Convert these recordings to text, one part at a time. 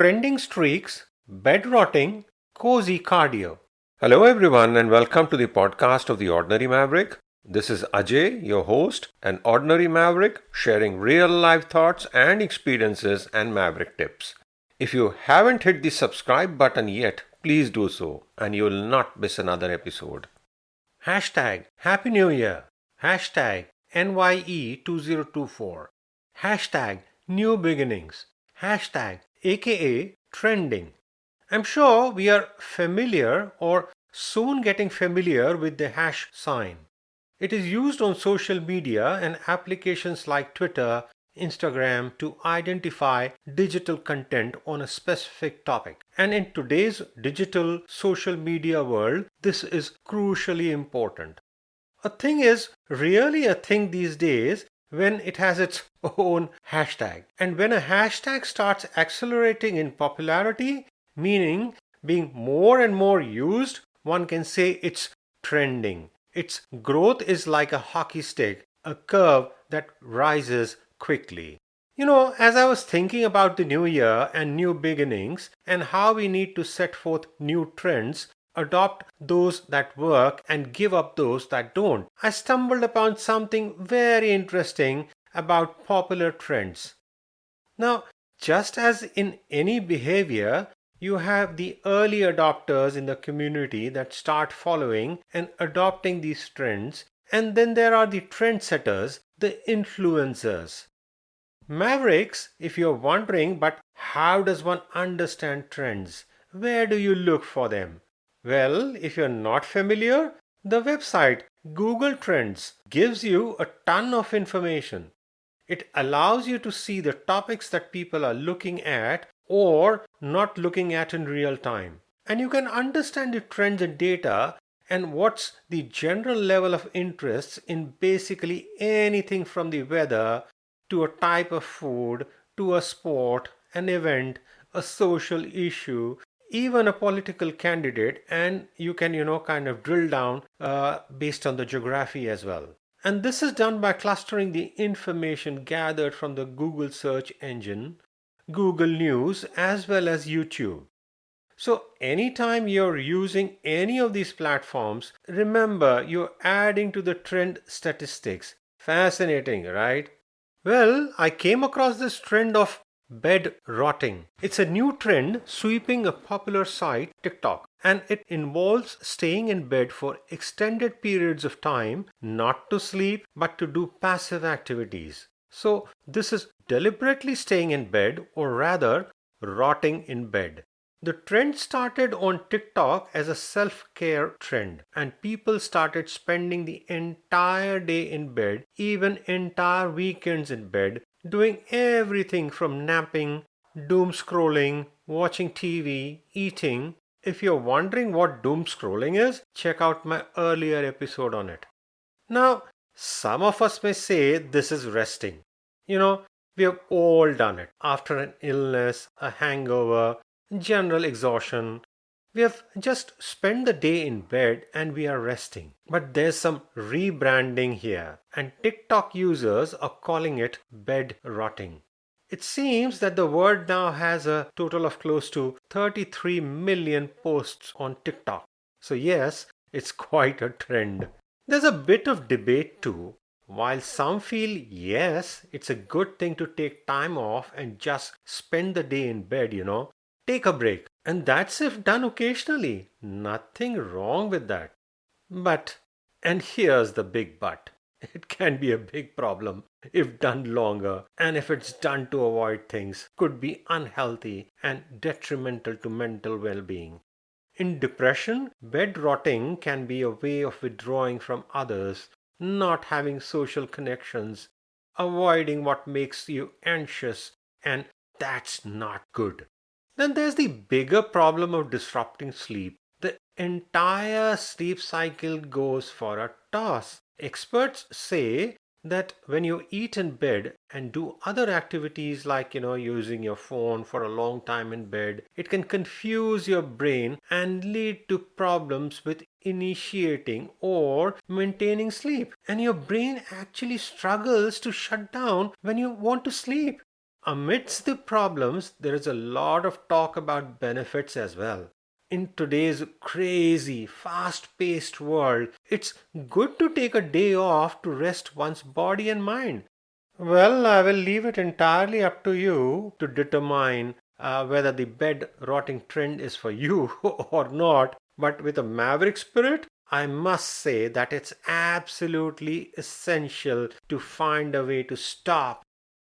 trending streaks, bed rotting, cozy cardio. Hello, everyone, and welcome to the podcast of The Ordinary Maverick. This is Ajay, your host, an ordinary maverick sharing real life thoughts and experiences and maverick tips. If you haven't hit the subscribe button yet, please do so, and you will not miss another episode. Hashtag Happy New Year. Hashtag NYE2024. Hashtag New Beginnings. Hashtag aka trending. I'm sure we are familiar or soon getting familiar with the hash sign. It is used on social media and applications like Twitter, Instagram to identify digital content on a specific topic. And in today's digital social media world, this is crucially important. A thing is really a thing these days when it has its own hashtag. And when a hashtag starts accelerating in popularity, meaning being more and more used, one can say it's trending. Its growth is like a hockey stick, a curve that rises quickly. As I was thinking about the new year and new beginnings and how we need to set forth new trends, adopt those that work and give up those that don't, I stumbled upon something very interesting about popular trends. Now, just as in any behavior, you have the early adopters in the community that start following and adopting these trends, and then there are the trendsetters, the influencers. Mavericks, if you're wondering, but how does one understand trends? Where do you look for them? Well, if you're not familiar, the website Google Trends gives you a ton of information. It allows you to see the topics that people are looking at or not looking at in real time. And you can understand the trends and data and what's the general level of interest in basically anything from the weather to a type of food to a sport, an event, a social issue, even a political candidate, and you can kind of drill down based on the geography as well. And this is done by clustering the information gathered from the Google search engine, Google News, as well as YouTube. So anytime you're using any of these platforms, remember you're adding to the trend statistics. Fascinating, right? Well, I came across this trend of bed rotting. It's a new trend sweeping a popular site, TikTok, and it involves staying in bed for extended periods of time, not to sleep, but to do passive activities. So, this is deliberately staying in bed, or rather, rotting in bed. The trend started on TikTok as a self-care trend, and people started spending the entire day in bed, even entire weekends in bed, doing everything from napping, doom scrolling, watching TV, eating. If you're wondering what doom scrolling is, check out my earlier episode on it. Now, some of us may say this is resting. We have all done it after an illness, a hangover, general exhaustion. We have just spent the day in bed and we are resting. But there's some rebranding here, and TikTok users are calling it bed rotting. It seems that the word now has a total of close to 33 million posts on TikTok. So yes, it's quite a trend. There's a bit of debate too. While some feel yes, it's a good thing to take time off and just spend the day in bed, take a break. And that's if done occasionally. Nothing wrong with that. But, and here's the big but, it can be a big problem if done longer, and if it's done to avoid things, could be unhealthy and detrimental to mental well-being. In depression, bed rotting can be a way of withdrawing from others, not having social connections, avoiding what makes you anxious, and that's not good. Then there's the bigger problem of disrupting sleep. The entire sleep cycle goes for a toss. Experts say that when you eat in bed and do other activities like using your phone for a long time in bed, it can confuse your brain and lead to problems with initiating or maintaining sleep, and your brain actually struggles to shut down when you want to sleep. amidst the problems, there is a lot of talk about benefits as well. In today's crazy, fast paced world, it's good to take a day off to rest one's body and mind. Well, I will leave it entirely up to you to determine whether the bed rotting trend is for you or not. But with a maverick spirit, I must say that it's absolutely essential to find a way to stop,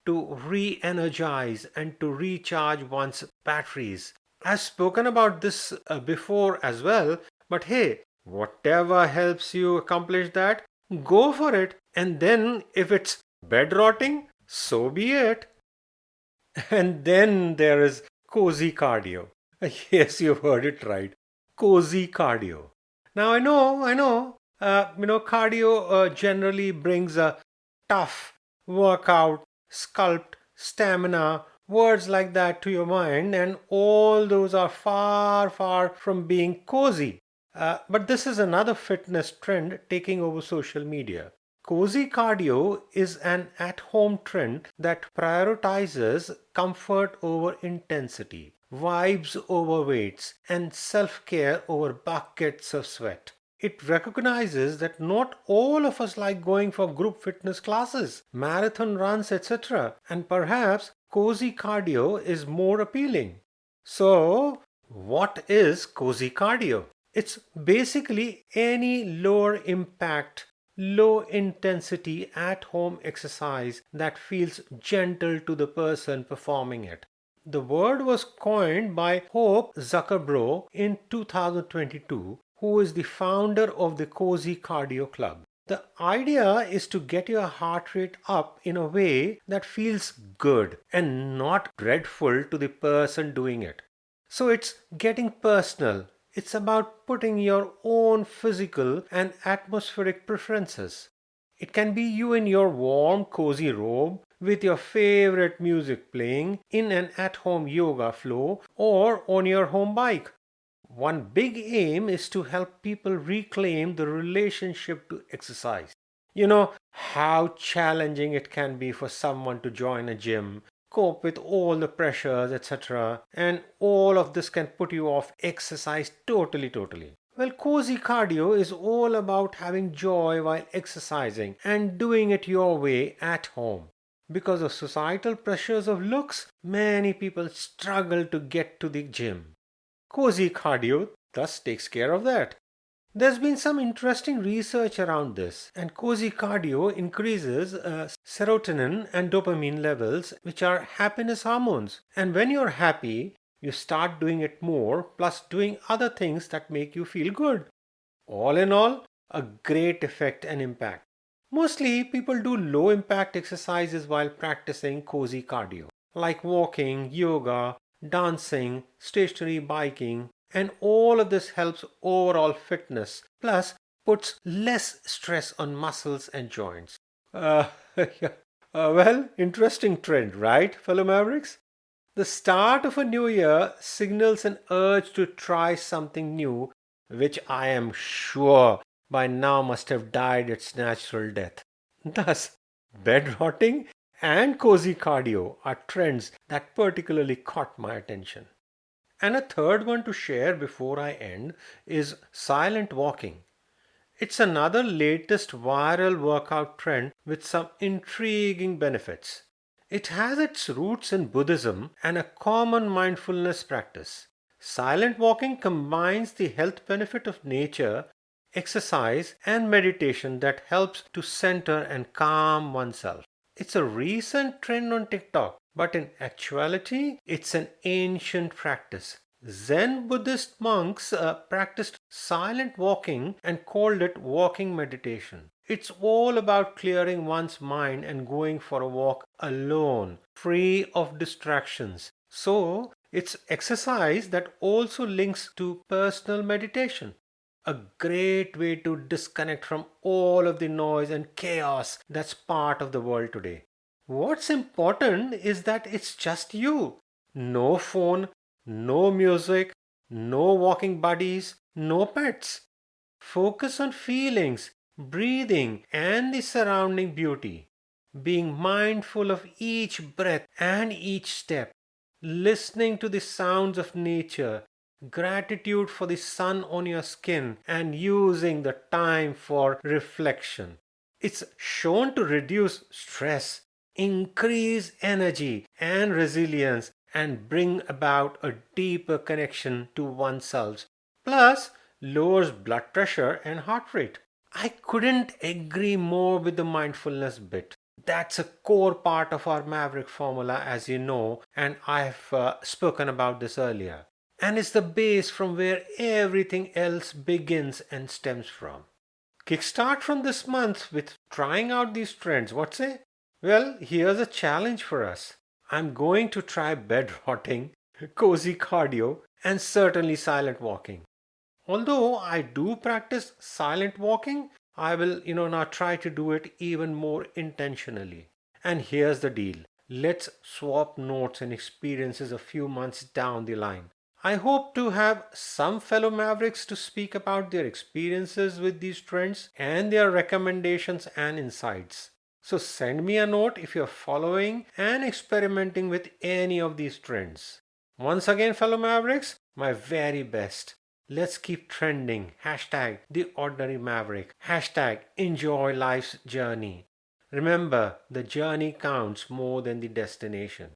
to re energize, and to recharge one's batteries. I've spoken about this before as well, but hey, whatever helps you accomplish that, go for it. And then, if it's bed rotting, so be it. And then there is cozy cardio. Yes, you've heard it right. Cozy cardio. Now cardio generally brings a tough workout, sculpt, stamina, words like that to your mind, and all those are far, far from being cozy. But this is another fitness trend taking over social media. Cozy cardio is an at home trend that prioritizes comfort over intensity, vibes over weights, and self care over buckets of sweat. It recognizes that not all of us like going for group fitness classes, marathon runs, etc., and perhaps cozy cardio is more appealing. So, what is cozy cardio? It's basically any lower impact, low intensity at home exercise that feels gentle to the person performing it. The word was coined by Hope Zuckerbro in 2022, who is the founder of the Cozy Cardio Club. The idea is to get your heart rate up in a way that feels good and not dreadful to the person doing it. So it's getting personal. It's about putting your own physical and atmospheric preferences. It can be you in your warm, cozy robe with your favorite music playing in an at home yoga flow or on your home bike. One big aim is to help people reclaim the relationship to exercise. You know how challenging it can be for someone to join a gym, cope with all the pressures, etc. And all of this can put you off exercise totally. Well, cozy cardio is all about having joy while exercising and doing it your way at home. Because of societal pressures of looks, many people struggle to get to the gym. Cozy cardio thus takes care of that. There's been some interesting research around this, and cozy cardio increases serotonin and dopamine levels, which are happiness hormones. And when you're happy, you start doing it more, plus doing other things that make you feel good. All in all, a great effect and impact. Mostly, people do low impact exercises while practicing cozy cardio, like walking, yoga, dancing, stationary biking, and all of this helps overall fitness, plus puts less stress on muscles and joints. Yeah. Well, interesting trend, right, fellow Mavericks? The start of a new year signals an urge to try something new, which I am sure by now must have died its natural death. Thus, bed rotting and cozy cardio are trends that particularly caught my attention. And a third one to share before I end is silent walking. It's another latest viral workout trend with some intriguing benefits. It has its roots in Buddhism and a common mindfulness practice. Silent walking combines the health benefit of nature, exercise, and meditation that helps to center and calm oneself. It's a recent trend on TikTok, but in actuality, it's an ancient practice. Zen Buddhist monks practiced silent walking and called it walking meditation. It's all about clearing one's mind and going for a walk alone, free of distractions. So, it's exercise that also links to personal meditation. A great way to disconnect from all of the noise and chaos that's part of the world today. What's important is that it's just you. No phone, no music, no walking buddies, no pets. Focus on feelings, breathing, and the surrounding beauty. being mindful of each breath and each step, listening to the sounds of nature, gratitude for the sun on your skin, and using the time for reflection. It's shown to reduce stress, increase energy and resilience, and bring about a deeper connection to oneself. Plus, lowers blood pressure and heart rate. I couldn't agree more with the mindfulness bit. That's a core part of our Maverick formula, as you know, and I've spoken about this earlier. And it's the base from where everything else begins and stems from. Kickstart from this month with trying out these trends. What say? Well, here's a challenge for us. I'm going to try bed rotting, cozy cardio, and certainly silent walking. Although I do practice silent walking, I will, now try to do it even more intentionally. And here's the deal. Let's swap notes and experiences a few months down the line. I hope to have some fellow Mavericks to speak about their experiences with these trends and their recommendations and insights. So send me a note if you're following and experimenting with any of these trends. Once again, fellow Mavericks, my very best. Let's keep trending. Hashtag the ordinary maverick. Hashtag enjoy life's journey. Remember, the journey counts more than the destination.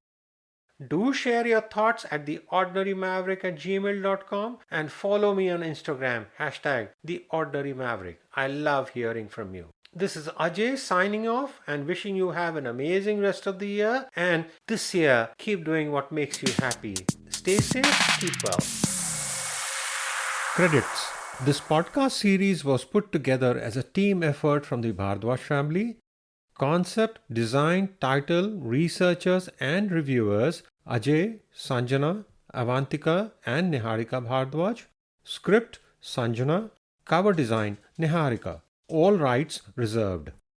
Do share your thoughts at theordinarymaverick@gmail.com and follow me on Instagram. Hashtag theordinarymaverick. I love hearing from you. This is Ajay signing off and wishing you have an amazing rest of the year. And this year, keep doing what makes you happy. Stay safe, keep well. Credits. This podcast series was put together as a team effort from the Bhardwaj family. Concept, design, title, researchers and reviewers Ajay, Sanjana, Avantika and Niharika Bhardwaj. Script, Sanjana. Cover design, Niharika. All rights reserved.